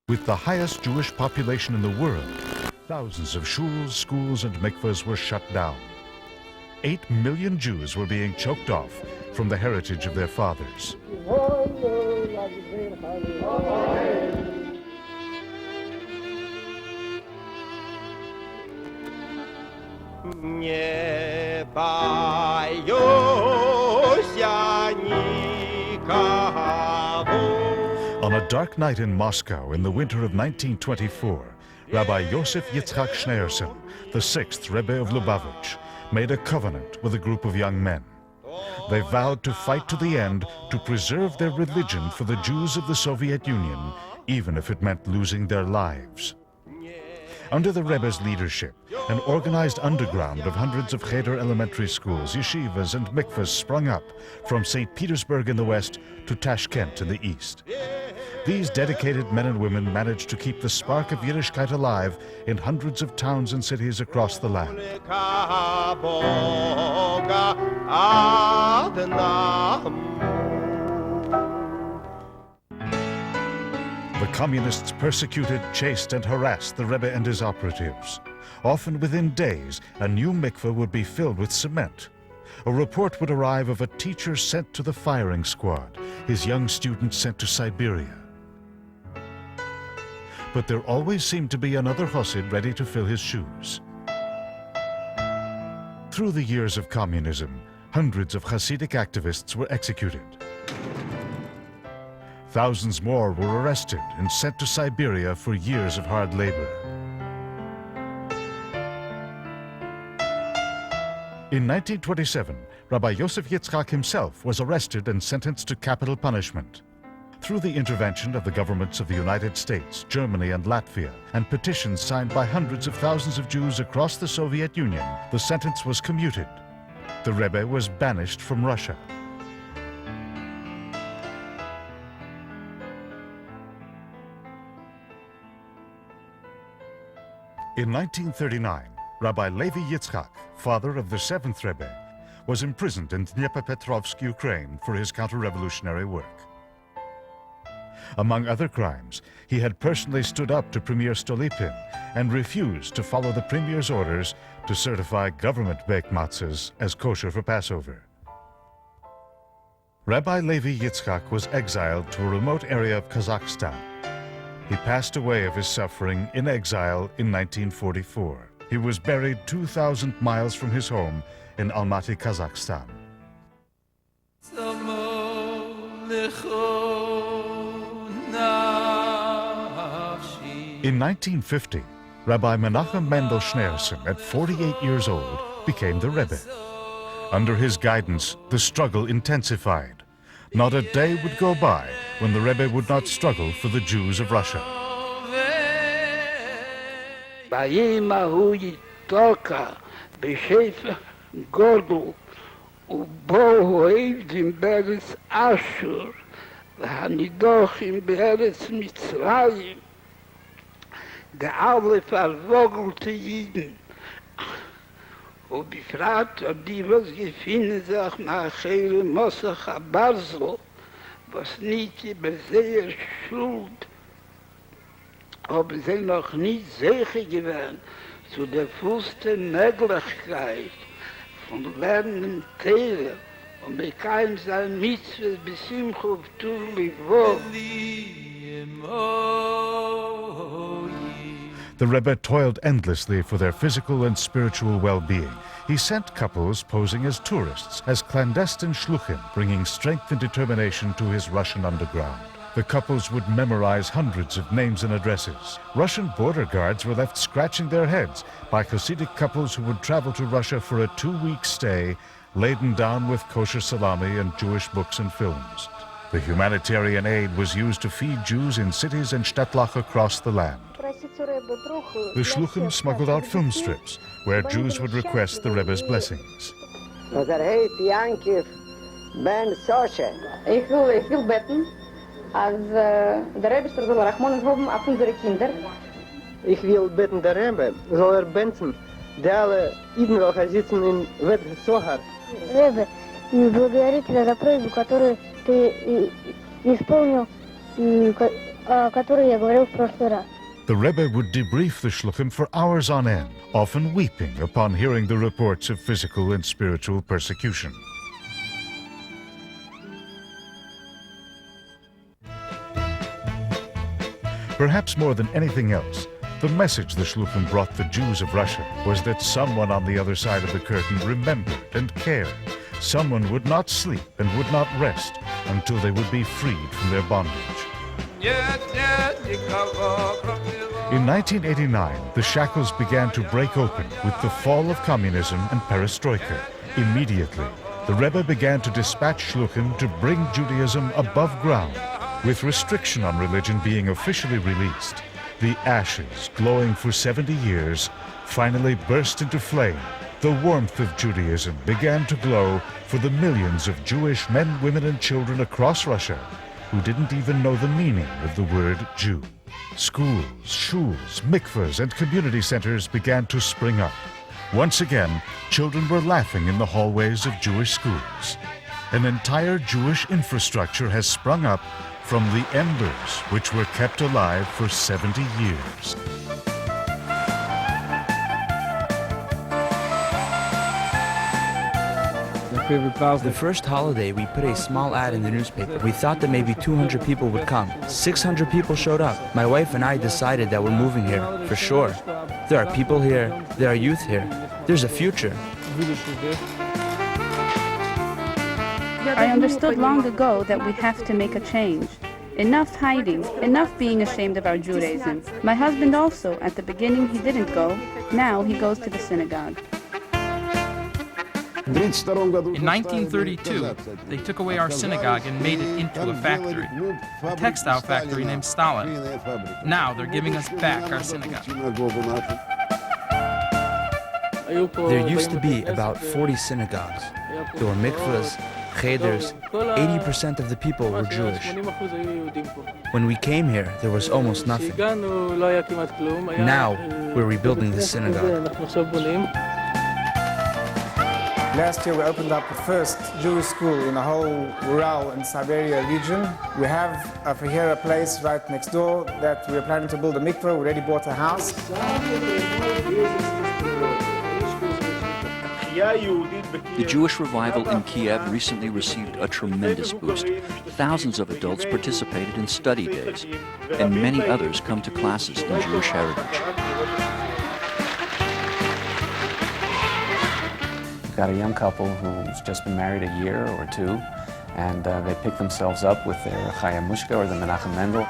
With the highest Jewish population in the world, thousands of shuls, schools, and mikvahs were shut down. 8 million Jews were being choked off from the heritage of their fathers. Не боюся никого. On a dark night in Moscow in the winter of 1924, Rabbi Yosef Yitzchak Schneerson, the 6th Rebbe of Lubavitch, made a covenant with a group of young men. They vowed to fight to the end to preserve their religion for the Jews of the Soviet Union, even if it meant losing their lives. Under the Rebbe's leadership, an organized underground of hundreds of cheder elementary schools, yeshivas, and mikvahs sprung up from St. Petersburg in the west to Tashkent in the east. These dedicated men and women managed to keep the spark of Yiddishkeit alive in hundreds of towns and cities across the land. The communists persecuted, chased, and harassed the Rebbe and his operatives. Often within days, a new mikveh would be filled with cement. A report would arrive of a teacher sent to the firing squad, his young students sent to Siberia. But there always seemed to be another Hasid ready to fill his shoes. Through the years of communism, hundreds of Hasidic activists were executed. Thousands more were arrested and sent to Siberia for years of hard labor. In 1927, Rabbi Yosef Yitzchak himself was arrested and sentenced to capital punishment. Through the intervention of the governments of the United States, Germany, and Latvia, and petitions signed by hundreds of thousands of Jews across the Soviet Union, the sentence was commuted. The Rebbe was banished from Russia. In 1939, Rabbi Levi Yitzchak, father of the 7th Rebbe, was imprisoned in Dnipropetrovsk, Ukraine for his counter-revolutionary work. Among other crimes, he had personally stood up to Premier Stolypin and refused to follow the Premier's orders to certify government-baked matzahs as kosher for Passover. Rabbi Levi Yitzchak was exiled to a remote area of Kazakhstan. He passed away of his suffering in exile in 1944. He was buried 2,000 miles from his home in Almaty, Kazakhstan. In 1950, Rabbi Menachem Mendel Schneerson, at 48 years old, became the Rebbe. Under his guidance, the struggle intensified. Not a day would go by when the Rebbe would not struggle for the Jews of Russia. בימים ההוא יתוקה בשפע גודל ובו העבדים בארץ אשור והנידוחים בארץ מצרים דאלה vervogelte Jiden ובפרט die was gefunden sich nach ihrem Mosach Abarzel, was nicht über sehr Schuld, aber sie noch nicht sicher gewesen zu der vollsten Möglichkeit von Lernen Teile und bekam sein Mitzvah besimcha v'tur livov. The Rebbe toiled endlessly for their physical and spiritual well-being. He sent couples posing as tourists, as clandestine shluchim, bringing strength and determination to his Russian underground. The couples would memorize hundreds of names and addresses. Russian border guards were left scratching their heads by Hasidic couples who would travel to Russia for a 2-week stay, laden down with kosher salami and Jewish books and films. The humanitarian aid was used to feed Jews in cities and shtetl across the land. The shluchim smuggled out film strips where Jews would request the Rebbe's blessings. Ich will beten, als der Rebbe soll Rachmanis haben auf unsere Kinder. Ich will beten, der Rebbe soll beten, die alle Iden, welche sitzen in Wet Sohar. Rebbe, благодарю тебя за просьбу, которую ты исполнил который я говорил в прошлый раз. The Rebbe would debrief the shluchim for hours on end, often weeping upon hearing the reports of physical and spiritual persecution. Perhaps more than anything else, the message the shluchim brought the Jews of Russia was that someone on the other side of the curtain remembered and cared. Someone would not sleep and would not rest until they would be freed from their bondage. In 1989, the shackles began to break open with the fall of communism and perestroika. Immediately, the Rebbe began to dispatch shluchim to bring Judaism above ground. With restriction on religion being officially released, the ashes, glowing for 70 years, finally burst into flame. The warmth of Judaism began to glow for the millions of Jewish men, women, and children across Russia who didn't even know the meaning of the word Jew. Schools, shuls, mikvahs, and community centers began to spring up. Once again, children were laughing in the hallways of Jewish schools. An entire Jewish infrastructure has sprung up from the embers, which were kept alive for 70 years. The first holiday, we put a small ad in the newspaper. We thought that maybe 200 people would come. 600 people showed up. My wife and I decided that we're moving here, for sure. There are people here, there are youth here. There's a future. I understood long ago that we have to make a change. Enough hiding, enough being ashamed of our Judaism. My husband also, at the beginning he didn't go, now he goes to the synagogue. In 1932, they took away our synagogue and made it into a factory, a textile factory named Stalin. Now they're giving us back our synagogue. There used to be about 40 synagogues. There were mikvahs, cheder. 80% of the people were Jewish. When we came here, there was almost nothing. Now, we're rebuilding the synagogue. Last year we opened up the first Jewish school in the whole Ural and Siberia region. We have over here a place right next door that we're planning to build a mikveh. We already bought a house. The Jewish revival in Kiev recently received a tremendous boost. Thousands of adults participated in study days, and many others come to classes in Jewish heritage. Got a young couple who's just been married a year or two, and they pick themselves up with their Chaya Mushka or the Menachem Mendel.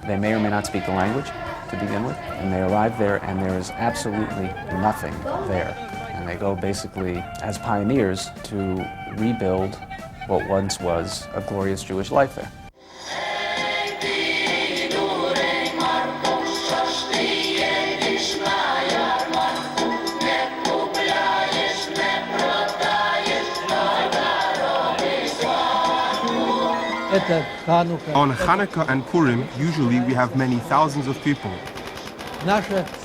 They may or may not speak the language to begin with, and they arrive there and there is absolutely nothing there. And they go basically as pioneers to rebuild what once was a glorious Jewish life there. On Hanukkah and Purim, usually we have many thousands of people.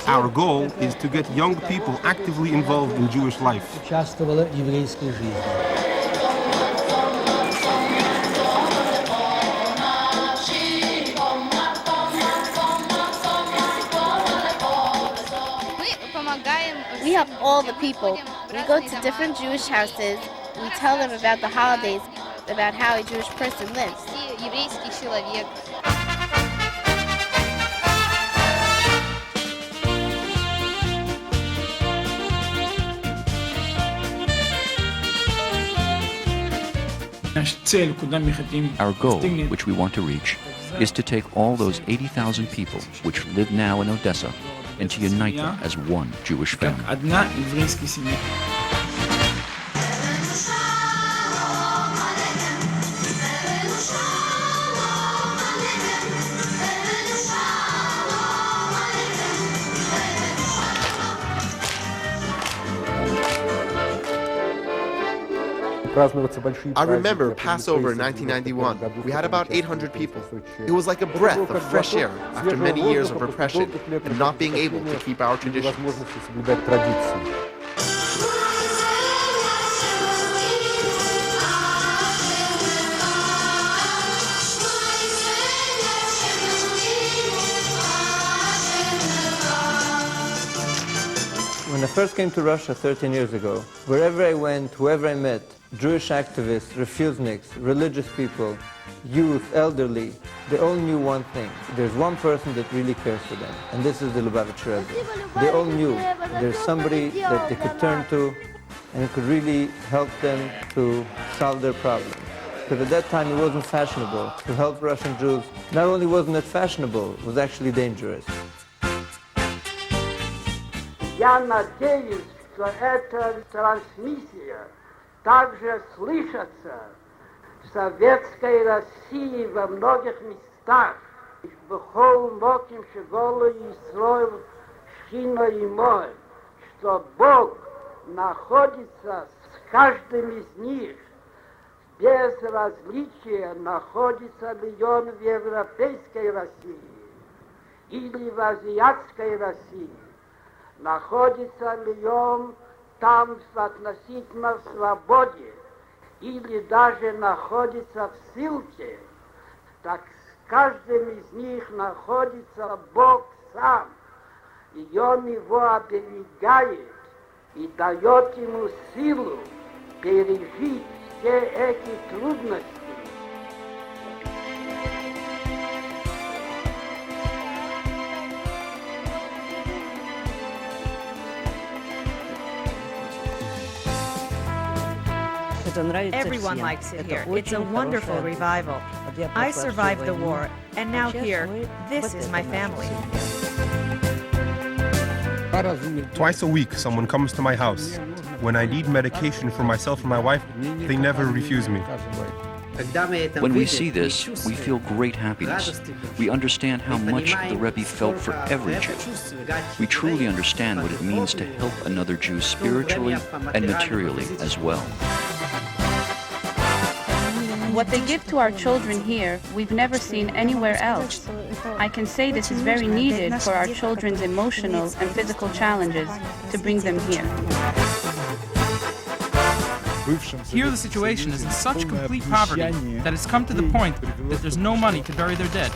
Our goal is to get young people actively involved in Jewish life. We help all the people. We go to different Jewish houses. We tell them about the holidays, about how a Jewish person lives. Our goal, which we want to reach, is to take all those 80,000 people which live now in Odessa and to unite them as one Jewish family. I remember Passover in 1991. We had about 800 people. It was like a breath of fresh air after many years of repression and not being able to keep our traditions. When I first came to Russia 13 years ago, wherever I went, whoever I met, Jewish activists, refuseniks, religious people, youth, elderly, they all knew one thing. There's one person that really cares for them, and this is the Lubavitch Rebbe. They all knew there's somebody that they could turn to and could really help them to solve their problems. Because at that time it wasn't fashionable to help Russian Jews. Not only wasn't it fashionable, it was actually dangerous. Я надеюсь, что эта трансмиссия также слышится в Советской России во многих местах. Бхол моким шеголу Исроил шхина и мой, что Бог находится с каждым из них, без различия, находится ли он в Европейской России или в Азиатской России. Находится ли он там в относительно свободе или даже находится в ссылке, так с каждым из них находится Бог сам, и он его оберегает и дает ему силу пережить все эти трудности. Everyone likes it here. It's a wonderful revival. I survived the war, and now here, this is my family. Twice a week, someone comes to my house. When I need medication for myself and my wife, they never refuse me. When we see this, we feel great happiness. We understand how much the Rebbe felt for every Jew. We truly understand what it means to help another Jew spiritually and materially as well. What they give to our children here, we've never seen anywhere else. I can say this is very needed for our children's emotional and physical challenges to bring them here. Here the situation is in such complete poverty that it's come to the point that there's no money to bury their dead.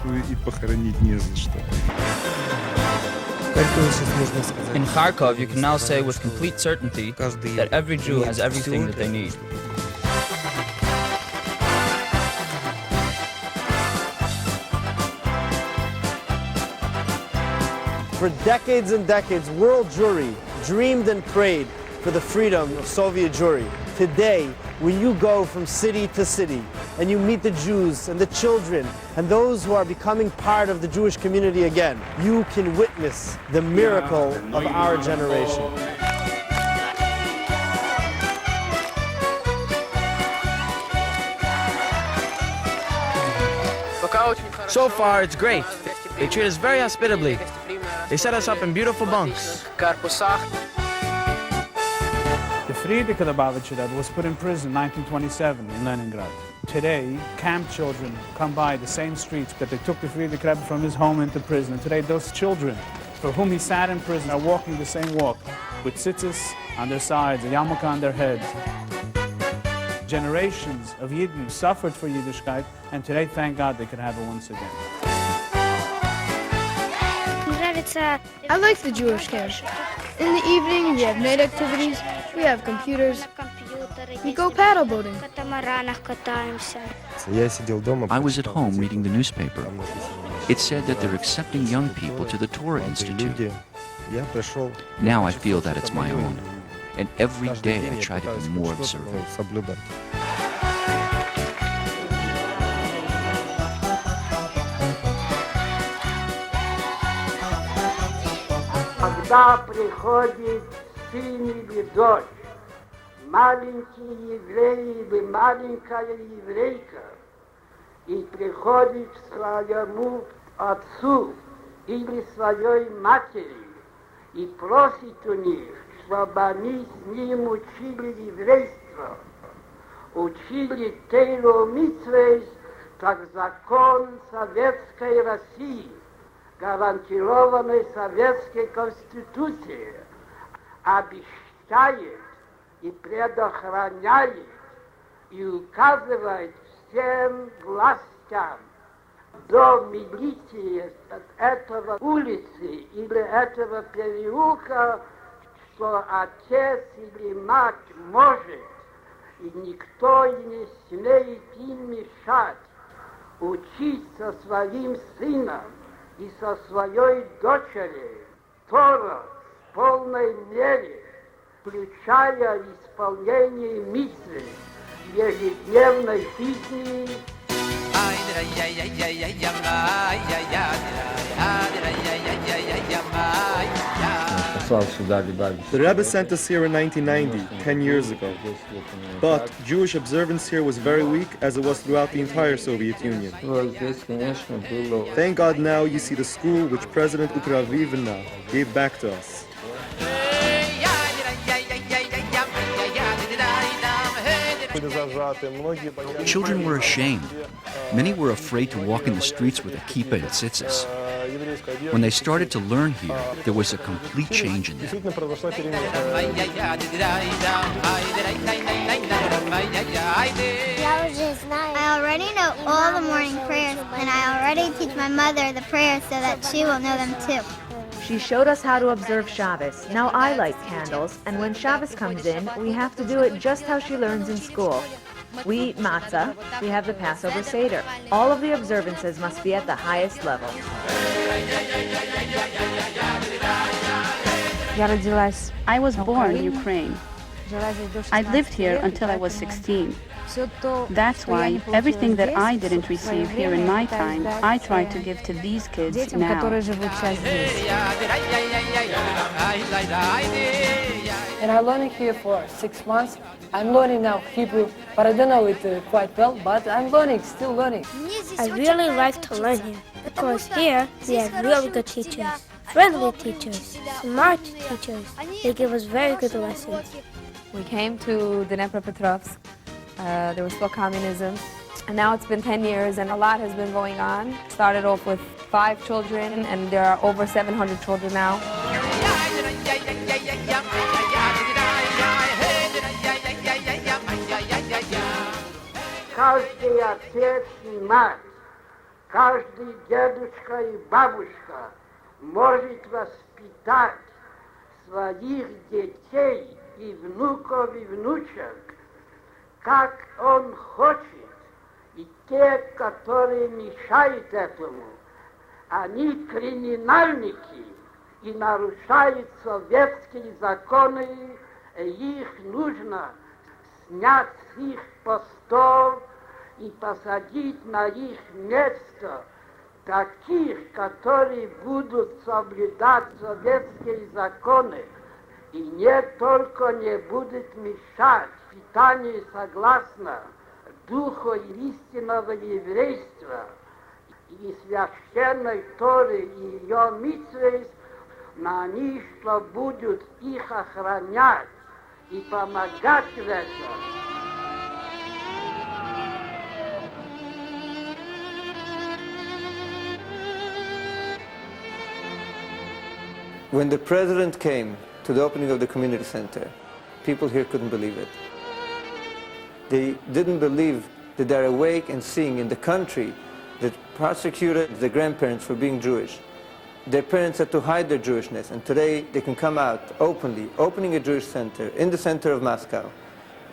In Kharkov, you can now say with complete certainty that every Jew has everything that they need. For decades and decades, world Jewry dreamed and prayed for the freedom of Soviet Jewry. Today, when you go from city to city and you meet the Jews and the children and those who are becoming part of the Jewish community again, you can witness the miracle of our generation. So far, it's great. They treat us very hospitably. They set us up in beautiful bunks. The Friedrich Lubavitcher was put in prison in 1927 in Leningrad. Today, camp children come by the same streets that they took the Friedrich Rebbe from his home into prison. And today, those children for whom he sat in prison are walking the same walk with tzitzis on their sides, a yarmulke on their heads. Generations of Yidden suffered for Yiddishkeit, and today, thank God, they could have it once again. I like the Jewish camp. In the evening, we have night activities, we have computers, we go paddle boating. I was at home reading the newspaper. It said that they're accepting young people to the Torah Institute. Now I feel that it's my own, and every day I try to be more observant. Когда приходит сын или дочь, маленький еврей или маленькая еврейка, и приходит к своему отцу или своей матери и просит у них, чтобы они с ним учили еврейство, учили Тейру Мицвейс, как закон Советской России, гарантированной Советской Конституцией, обещает и предохраняет и указывает всем властям до милиции этого улицы или этого переулка, что отец или мать может, и никто и не смеет им мешать, учиться своим сыном и со своей дочерью Тору в полной мере, включая исполнение миссии в ежедневной жизни. The Rebbe sent us here in 1990, 10 years ago. But Jewish observance here was very weak, as it was throughout the entire Soviet Union. Thank God now you see the school which President Ukravivna gave back to us. Children were ashamed. Many were afraid to walk in the streets with a kippah and tzitzis. When they started to learn here, there was a complete change in them. I already know all the morning prayers, and I already teach my mother the prayers so that she will know them too. She showed us how to observe Shabbos. Now I light candles, and when Shabbos comes in, we have to do it just how she learns in school. We eat matzah, we have the Passover Seder. All of the observances must be at the highest level. I was born in Ukraine. I lived here until I was 16. That's why everything that I didn't receive here in my time, I try to give to these kids now. And I'm learning here for 6 months. I'm learning now Hebrew, but I don't know it quite well, but I'm learning, still learning. I really like to learn here because here we have really good teachers, friendly teachers, smart teachers. They give us very good lessons. We came to Dnepropetrovsk. There was still communism, and now it's been 10 years and a lot has been going on. Started off with 5 children and there are over 700 children now. Каждый отец и мать, каждый дедушка и бабушка может воспитать своих детей и внуков и внучек, как он хочет, и те, которые мешают этому, они криминальники и нарушают советские законы, и их нужно снять с их постов и посадить на их место таких, которые будут соблюдать советские законы, и не только не будут мешать питанию согласно духу истинного еврейства и священной Торы и ее мицвот, но они что будут их охранять и помогать в этом. When the president came to the opening of the community center, people here couldn't believe it. They didn't believe that they're awake and seeing in the country that prosecuted the grandparents for being Jewish. Their parents had to hide their Jewishness, and today they can come out openly, opening a Jewish center in the center of Moscow,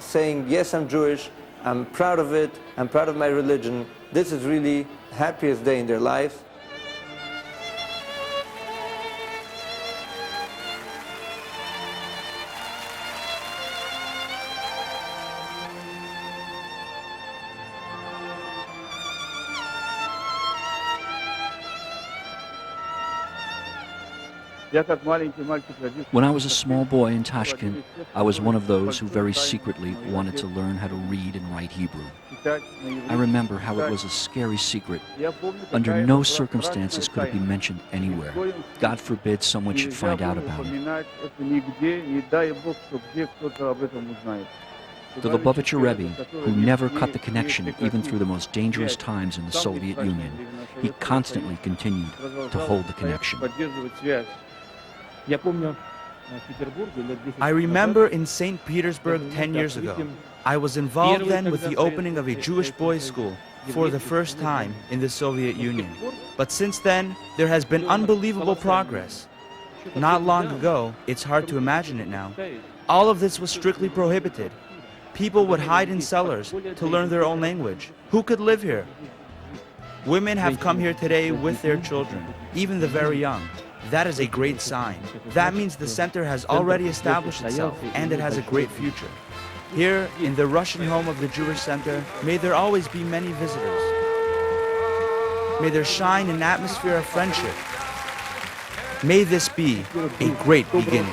saying, yes, I'm Jewish, I'm proud of it, I'm proud of my religion. This is really the happiest day in their life. When I was a small boy in Tashkent, I was one of those who very secretly wanted to learn how to read and write Hebrew. I remember how it was a scary secret. Under no circumstances could it be mentioned anywhere. God forbid someone should find out about it. The Lubavitcher Rebbe, who never cut the connection even through the most dangerous times in the Soviet Union, he constantly continued to hold the connection. I remember in St. Petersburg 10 years ago, I was involved then with the opening of a Jewish boys' school for the first time in the Soviet Union. But since then, there has been unbelievable progress. Not long ago, it's hard to imagine it now. All of this was strictly prohibited. People would hide in cellars to learn their own language. Who could live here? Women have come here today with their children, even the very young. That is a great sign. That means the center has already established itself, and it has a great future. Here, in the Russian home of the Jewish Center, may there always be many visitors. May there shine an atmosphere of friendship. May this be a great beginning.